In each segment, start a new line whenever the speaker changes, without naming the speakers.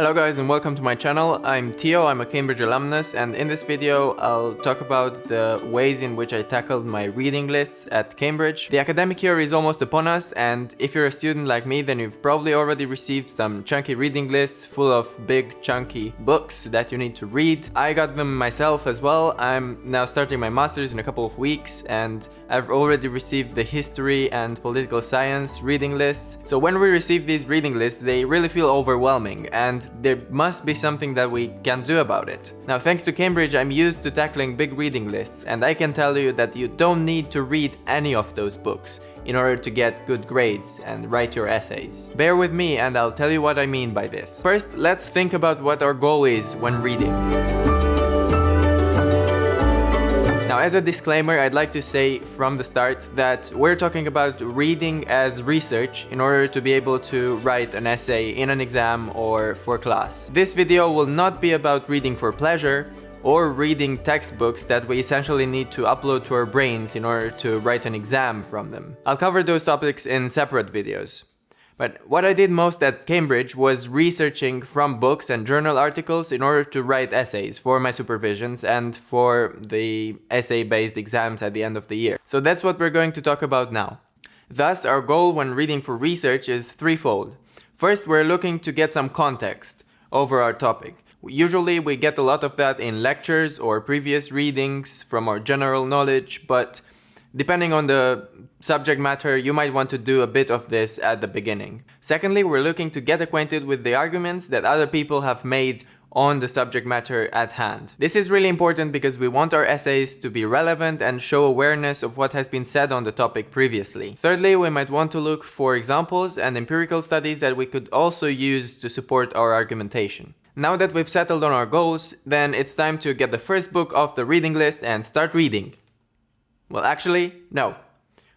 Hello guys and welcome to my channel. I'm Theo, I'm a Cambridge alumnus, and in this video I'll talk about the ways in which I tackled my reading lists at Cambridge. The academic year is almost upon us, and if you're a student like me, then you've probably already received some chunky reading lists full of big chunky books that you need to read. I got them myself as well. I'm now starting my master's in a couple of weeks, and I've already received the history and political science reading lists. So when we receive these reading lists, they really feel overwhelming, and there must be something that we can do about it. Now, thanks to Cambridge, I'm used to tackling big reading lists, and I can tell you that you don't need to read any of those books in order to get good grades and write your essays. Bear with me and I'll tell you what I mean by this. First, let's think about what our goal is when reading. Now, as a disclaimer, I'd like to say from the start that we're talking about reading as research in order to be able to write an essay in an exam or for class. This video will not be about reading for pleasure or reading textbooks that we essentially need to upload to our brains in order to write an exam from them. I'll cover those topics in separate videos. But what I did most at Cambridge was researching from books and journal articles in order to write essays for my supervisions and for the essay-based exams at the end of the year. So that's what we're going to talk about now. Thus, our goal when reading for research is threefold. First, we're looking to get some context over our topic. Usually we get a lot of that in lectures or previous readings from our general knowledge, but depending on the subject matter, you might want to do a bit of this at the beginning. Secondly, we're looking to get acquainted with the arguments that other people have made on the subject matter at hand. This is really important because we want our essays to be relevant and show awareness of what has been said on the topic previously. Thirdly, we might want to look for examples and empirical studies that we could also use to support our argumentation. Now that we've settled on our goals, then it's time to get the first book off the reading list and start reading. Well, actually, no.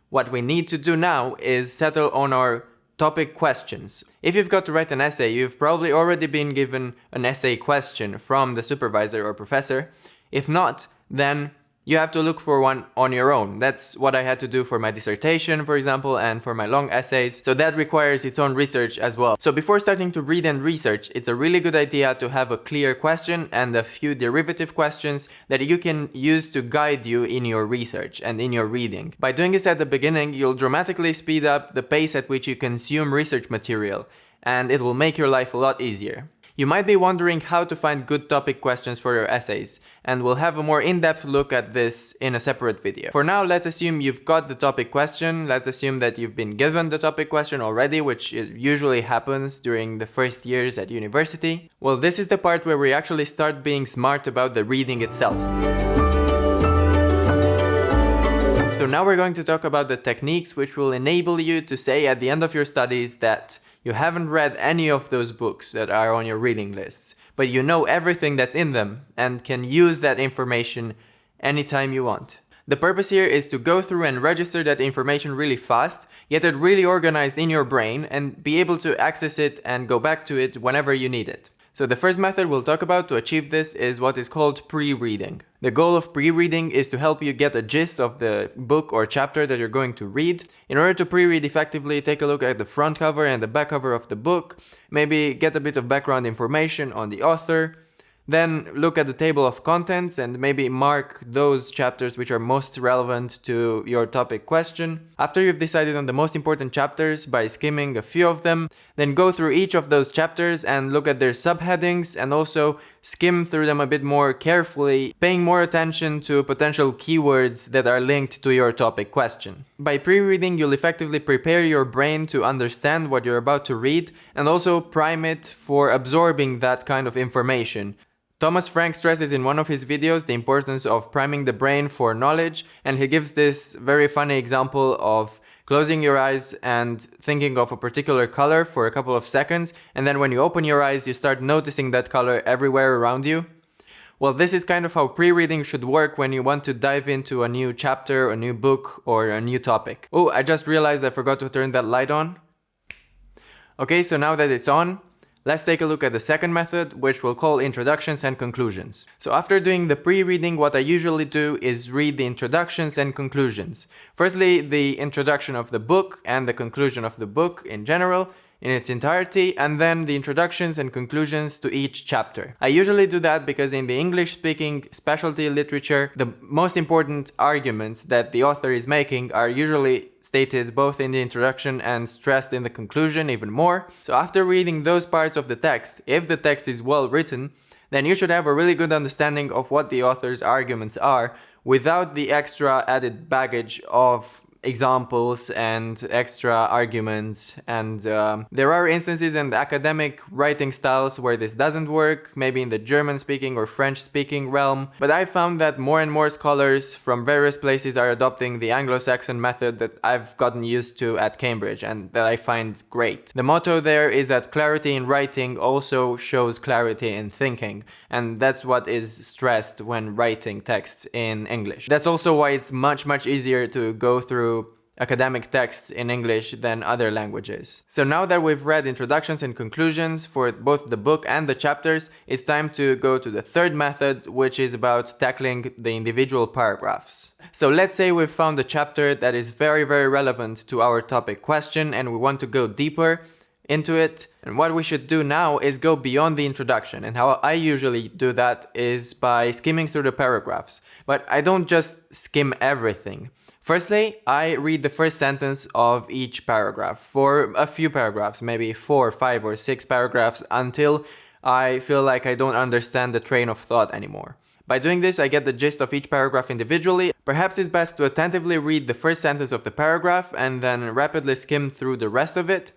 What we need to do now is settle on our topic questions. If you've got to write an essay, you've probably already been given an essay question from the supervisor or professor. If not, then you have to look for one on your own. That's what I had to do for my dissertation, for example, and for my long essays. So that requires its own research as well. So before starting to read and research, it's a really good idea to have a clear question and a few derivative questions that you can use to guide you in your research and in your reading. By doing this at the beginning, you'll dramatically speed up the pace at which you consume research material, and it will make your life a lot easier. You might be wondering how to find good topic questions for your essays, and we'll have a more in-depth look at this in a separate video. For now, let's assume you've got the topic question. Let's assume that you've been given the topic question already, which usually happens during the first years at university. Well, this is the part where we actually start being smart about the reading itself. So now we're going to talk about the techniques which will enable you to say at the end of your studies that you haven't read any of those books that are on your reading lists, but you know everything that's in them and can use that information anytime you want. The purpose here is to go through and register that information really fast, get it really organized in your brain, and be able to access it and go back to it whenever you need it. So the first method we'll talk about to achieve this is what is called pre-reading. The goal of pre-reading is to help you get a gist of the book or chapter that you're going to read. In order to pre-read effectively, take a look at the front cover and the back cover of the book, maybe get a bit of background information on the author, then look at the table of contents and maybe mark those chapters which are most relevant to your topic question. After you've decided on the most important chapters by skimming a few of them, then go through each of those chapters and look at their subheadings and also skim through them a bit more carefully, paying more attention to potential keywords that are linked to your topic question. By pre-reading, you'll effectively prepare your brain to understand what you're about to read and also prime it for absorbing that kind of information. Thomas Frank stresses in one of his videos the importance of priming the brain for knowledge, and he gives this very funny example of closing your eyes and thinking of a particular color for a couple of seconds, and then when you open your eyes you start noticing that color everywhere around you. Well, this is kind of how pre-reading should work when you want to dive into a new chapter, a new book, or a new topic. Oh, I just realized I forgot to turn that light on. Okay, so now that it's on, let's take a look at the second method, which we'll call introductions and conclusions. So after doing the pre-reading, what I usually do is read the introductions and conclusions. Firstly, the introduction of the book and the conclusion of the book in general. in its entirety, and then the introductions and conclusions to each chapter. I usually do that because in the English-speaking specialty literature, the most important arguments that the author is making are usually stated both in the introduction and stressed in the conclusion even more. So after reading those parts of the text, if the text is well written, then you should have a really good understanding of what the author's arguments are without the extra added baggage of examples and extra arguments. And there are instances in the academic writing styles where this doesn't work, maybe in the German speaking or French speaking realm, but I found that more and more scholars from various places are adopting the Anglo-Saxon method that I've gotten used to at Cambridge and that I find great. The motto there is that clarity in writing also shows clarity in thinking, and that's what is stressed when writing texts in English. That's also why it's much easier to go through academic texts in English than other languages. So now that we've read introductions and conclusions for both the book and the chapters, it's time to go to the third method, which is about tackling the individual paragraphs. So let's say we've found a chapter that is very relevant to our topic question and we want to go deeper into it. And what we should do now is go beyond the introduction. And how I usually do that is by skimming through the paragraphs. But I don't just skim everything. Firstly, I read the first sentence of each paragraph for a few paragraphs, maybe 4, 5, or 6 paragraphs, until I feel like I don't understand the train of thought anymore. By doing this, I get the gist of each paragraph individually. Perhaps it's best to attentively read the first sentence of the paragraph and then rapidly skim through the rest of it,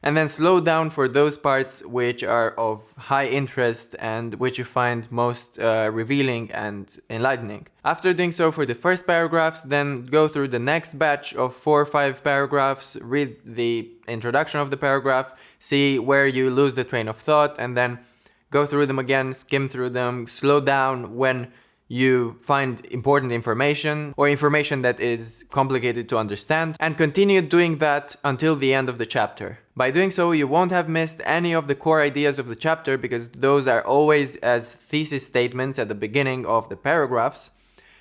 and then slow down for those parts which are of high interest and which you find most revealing and enlightening. After doing so for the first paragraphs, then go through the next batch of 4 or 5 paragraphs, read the introduction of the paragraph, see where you lose the train of thought, and then go through them again, skim through them, slow down when you find important information or information that is complicated to understand, and continue doing that until the end of the chapter. By doing so, you won't have missed any of the core ideas of the chapter because those are always as thesis statements at the beginning of the paragraphs,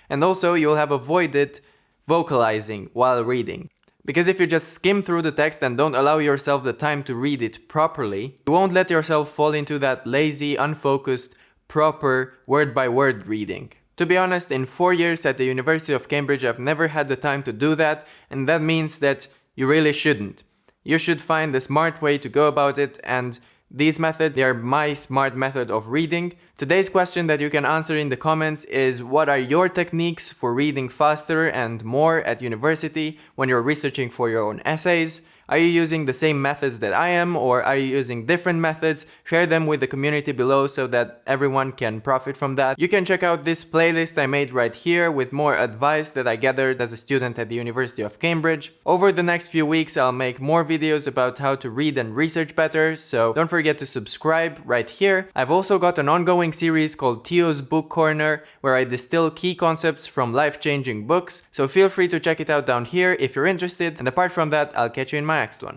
and also you'll have avoided vocalizing while reading. Because if you just skim through the text and don't allow yourself the time to read it properly, you won't let yourself fall into that lazy, unfocused, proper word-by-word reading. To be honest, in 4 years at the University of Cambridge, I've never had the time to do that, and that means that you really shouldn't. You should find the smart way to go about it, and these methods, they are my smart method of reading. Today's question that you can answer in the comments is: what are your techniques for reading faster and more at university when you're researching for your own essays? Are you using the same methods that I am, or are you using different methods? Share them with the community below so that everyone can profit from that. You can check out this playlist I made right here with more advice that I gathered as a student at the University of Cambridge. Over the next few weeks, I'll make more videos about how to read and research better, so don't forget to subscribe right here. I've also got an ongoing series called Tio's Book Corner, where I distill key concepts from life-changing books, so feel free to check it out down here if you're interested, and apart from that, I'll catch you in my next one.